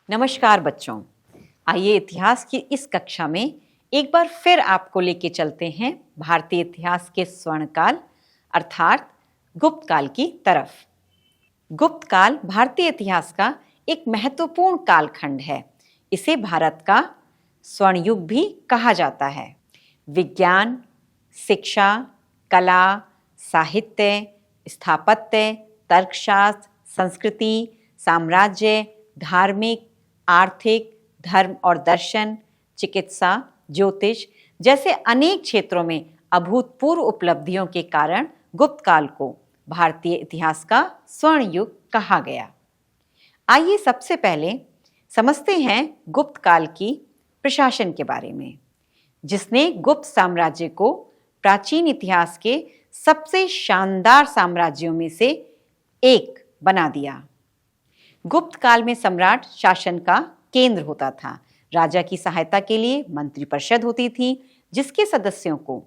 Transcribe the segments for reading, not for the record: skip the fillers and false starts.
नमस्कार बच्चों। आइए इतिहास की इस कक्षा में एक बार फिर आपको लेके चलते हैं भारतीय इतिहास के स्वर्णकाल अर्थात गुप्त काल की तरफ। गुप्त काल भारतीय इतिहास का एक महत्वपूर्ण कालखंड है। इसे भारत का स्वर्ण युग भी कहा जाता है। विज्ञान, शिक्षा, कला, साहित्य, स्थापत्य, तर्कशास्त्र, संस्कृति, साम्राज्य, धार्मिक, आर्थिक, धर्म और दर्शन, चिकित्सा, ज्योतिष जैसे अनेक क्षेत्रों में अभूतपूर्व उपलब्धियों के कारण गुप्त काल को भारतीय इतिहास का स्वर्ण युग कहा गया। आइए सबसे पहले समझते हैं गुप्त काल की प्रशासन के बारे में, जिसने गुप्त साम्राज्य को प्राचीन इतिहास के सबसे शानदार साम्राज्यों में से एक बना दिया। गुप्त काल में सम्राट शासन का केंद्र होता था। राजा की सहायता के लिए मंत्रिपरिषद होती थी, जिसके सदस्यों को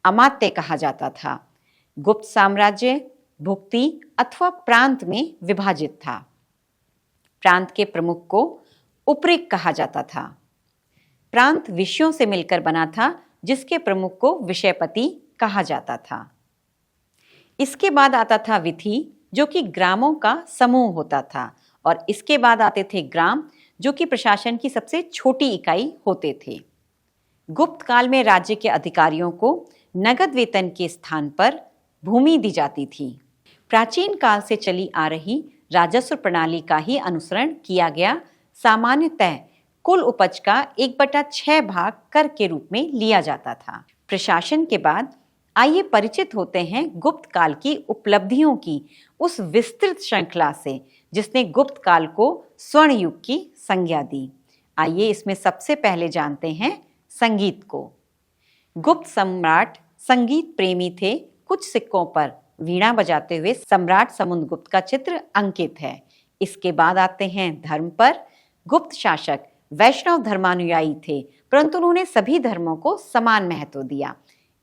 अमात्य कहा जाता था। गुप्त साम्राज्य भुक्ति अथवा प्रांत में विभाजित था। प्रांत के प्रमुख को उपरिक कहा जाता था। प्रांत विषयों से मिलकर बना था, जिसके प्रमुख को विषयपति कहा जाता था। इसके बाद आता था विथि, जो कि ग्रामों का समूह होता था, और इसके बाद आते थे ग्राम, जो कि प्रशासन की सबसे छोटी इकाई होते थे। गुप्त काल में राज्य के अधिकारियों को नगद वेतन के स्थान पर भूमि दी जाती थी। प्राचीन काल से चली आ रही राजस्व प्रणाली का ही अनुसरण किया गया। सामान्यतः कुल उपज का 1/6 भाग कर के रूप में लिया जाता था। प्रशासन के बाद आइए परिचित होते हैं गुप्त काल की उपलब्धियों की उस विस्तृत श्रृंखला से, जिसने गुप्त काल को स्वर्ण युग की संज्ञा दी। आइए इसमें सबसे पहले जानते हैं संगीत को। गुप्त सम्राट संगीत प्रेमी थे। कुछ सिक्कों पर वीणा बजाते हुए सम्राट समुद्रगुप्त का चित्र अंकित है। इसके बाद आते हैं धर्म पर। गुप्त शासक वैष्णव धर्मानुयायी थे, परंतु उन्होंने सभी धर्मों को समान महत्व दिया।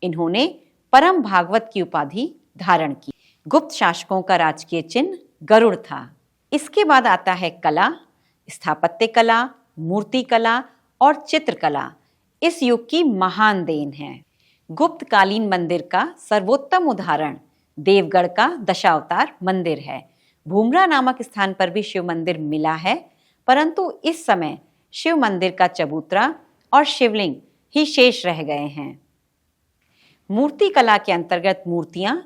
इन्होंने परम भागवत की उपाधि धारण की। गुप्त शासकों का राजकीय चिन्ह गरुड़ था। इसके बाद आता है कला, स्थापत्य कला, मूर्ति कला और चित्रकला इस युग की महान देन है। गुप्तकालीन मंदिर का सर्वोत्तम उदाहरण देवगढ़ का दशावतार मंदिर है। भूमरा नामक स्थान पर भी शिव मंदिर मिला है, परंतु इस समय शिव मंदिर का चबूतरा और शिवलिंग ही शेष रह गए हैं। मूर्ति कला के अंतर्गत मूर्तियां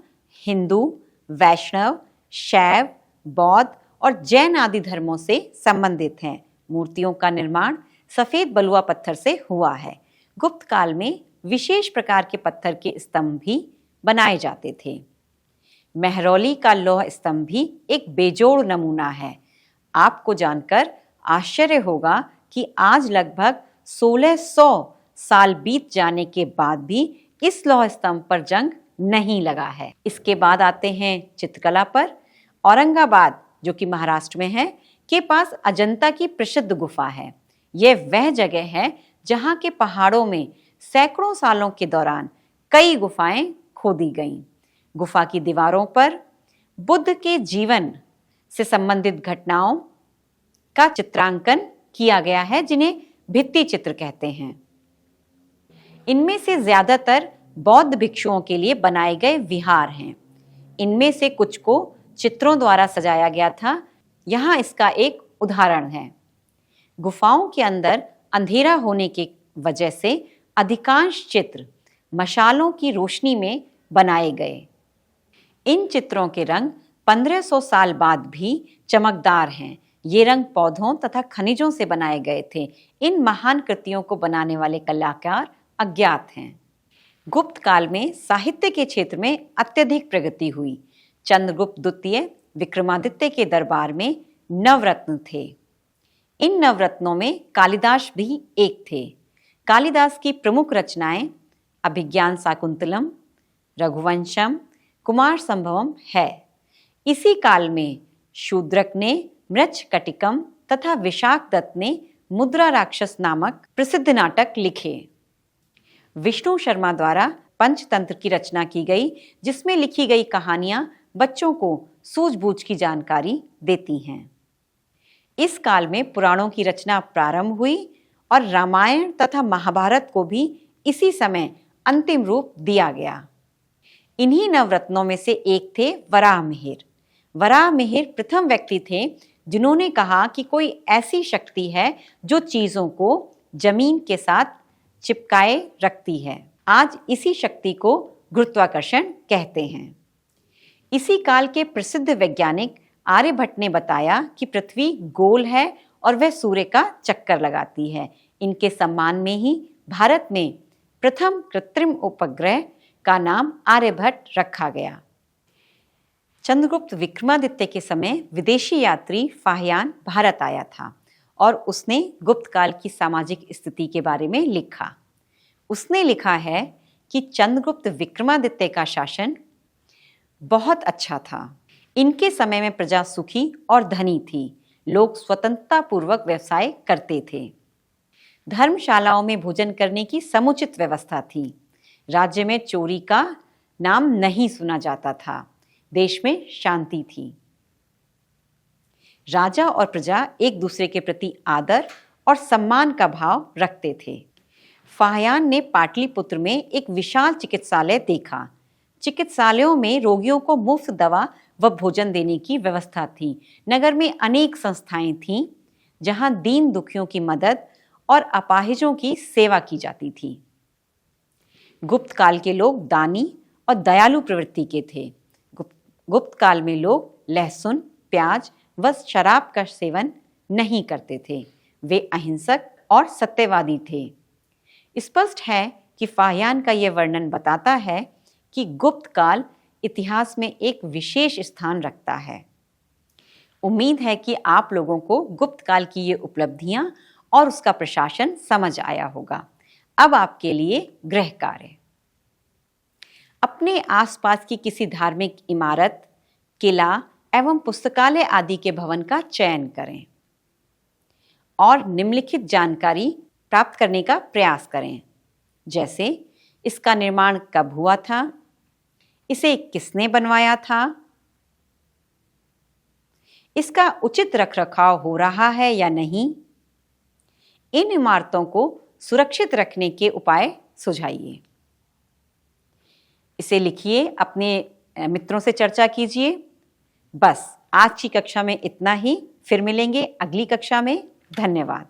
हिंदू, वैष्णव, शैव, बौद्ध और जैन आदि धर्मों से संबंधित हैं। मूर्तियों का निर्माण सफेद बलुआ पत्थर से हुआ है। गुप्त काल में विशेष प्रकार के पत्थर के स्तंभ भी बनाए जाते थे। महरौली का लौह स्तंभ भी एक बेजोड़ नमूना है। आपको जानकर आश्चर्य होगा कि आज लगभग 1600 साल बीत जाने के बाद भी इस लौह स्तंभ पर जंग नहीं लगा है। इसके बाद आते हैं चित्रकला पर। औरंगाबाद, जो कि महाराष्ट्र में है, के पास अजंता की प्रसिद्ध गुफा है। यह वह जगह है जहां के पहाड़ों में सैकड़ों सालों के दौरान कई गुफाएं खोदी गईं। गुफा की दीवारों पर बुद्ध के जीवन से संबंधित घटनाओं का चित्रांकन किया गया है, जिन्हें भित्ति चित्र कहते हैं। इनमें से ज्यादातर बौद्ध भिक्षुओं के लिए बनाए गए विहार हैं। इनमें से कुछ को चित्रों द्वारा सजाया गया था। यहाँ इसका एक उदाहरण है। गुफाओं के अंदर अंधेरा होने की वजह से अधिकांश चित्र मशालों की रोशनी में बनाए गए। इन चित्रों के रंग 1500 साल बाद भी चमकदार हैं। ये रंग पौधों तथा खनिजों से बनाए गए थे। इन महान कृतियों को बनाने वाले कलाकार अज्ञात हैं। गुप्त काल में साहित्य के क्षेत्र में अत्यधिक प्रगति हुई। चंद्रगुप्त द्वितीय विक्रमादित्य के दरबार में नवरत्न थे। इन नवरत्नों में कालिदास भी एक थे। कालिदास की प्रमुख रचनाएं अभिज्ञान शाकुंतलम, रघुवंशम, कुमार संभवम है। इसी काल में शूद्रक ने मृच्छकटिकम तथा विशाख दत्त ने मुद्रा राक्षस नामक प्रसिद्ध नाटक लिखे। विष्णु शर्मा द्वारा पंचतंत्र की रचना की गई, जिसमें लिखी गई कहानियां बच्चों को सूझबूझ की जानकारी देती हैं। इस काल में पुराणों की रचना प्रारंभ हुई और रामायण तथा महाभारत को भी इसी समय अंतिम रूप दिया गया। इन्हीं नवरत्नों में से एक थे वराहमिहिर। वराहमिहिर प्रथम व्यक्ति थे जिन्होंने कहा कि कोई ऐसी शक्ति है जो चीजों को जमीन के साथ चिपकाए रखती है। आज इसी शक्ति को गुरुत्वाकर्षण कहते हैं। इसी काल के प्रसिद्ध वैज्ञानिक आर्यभट्ट ने बताया कि पृथ्वी गोल है और वह सूर्य का चक्कर लगाती है। इनके सम्मान में ही भारत में प्रथम कृत्रिम उपग्रह का नाम आर्यभट्ट रखा गया। चंद्रगुप्त विक्रमादित्य के समय विदेशी यात्री फाहियान भारत आया था और उसने गुप्त काल की सामाजिक स्थिति के बारे में लिखा। उसने लिखा है कि चंद्रगुप्त विक्रमादित्य का शासन बहुत अच्छा था। इनके समय में प्रजा सुखी और धनी थी। लोग स्वतंत्रता पूर्वक व्यवसाय करते थे। धर्मशालाओं में भोजन करने की समुचित व्यवस्था थी। राज्य में चोरी का नाम नहीं सुना जाता था। देश में शांति थी। राजा और प्रजा एक दूसरे के प्रति आदर और सम्मान का भाव रखते थे। फाहियान ने पाटलिपुत्र में एक विशाल चिकित्सालय देखा। चिकित्सालयों में रोगियों को मुफ्त दवा व भोजन देने की व्यवस्था थी। नगर में अनेक संस्थाएं थीं जहां दीन दुखियों की मदद और अपाहिजों की सेवा की जाती थी। गुप्त काल के लोग दानी और दयालु प्रवृत्ति के थे। गुप्त काल में लोग लहसुन, प्याज व शराब का सेवन नहीं करते थे। वे अहिंसक और सत्यवादी थे। स्पष्ट है कि फाहियान का यह वर्णन बताता है कि गुप्त काल इतिहास में एक विशेष स्थान रखता है। उम्मीद है कि आप लोगों को गुप्त काल की ये उपलब्धियां और उसका प्रशासन समझ आया होगा। अब आपके लिए गृह कार्य। अपने आसपास की किसी धार्मिक इमारत, किला एवं पुस्तकालय आदि के भवन का चयन करें और निम्नलिखित जानकारी प्राप्त करने का प्रयास करें, जैसे इसका निर्माण कब हुआ था, इसे किसने बनवाया था, इसका उचित रखरखाव हो रहा है या नहीं, इन इमारतों को सुरक्षित रखने के उपाय सुझाइए। इसे लिखिए, अपने मित्रों से चर्चा कीजिए। बस आज की कक्षा में इतना ही। फिर मिलेंगे अगली कक्षा में। धन्यवाद।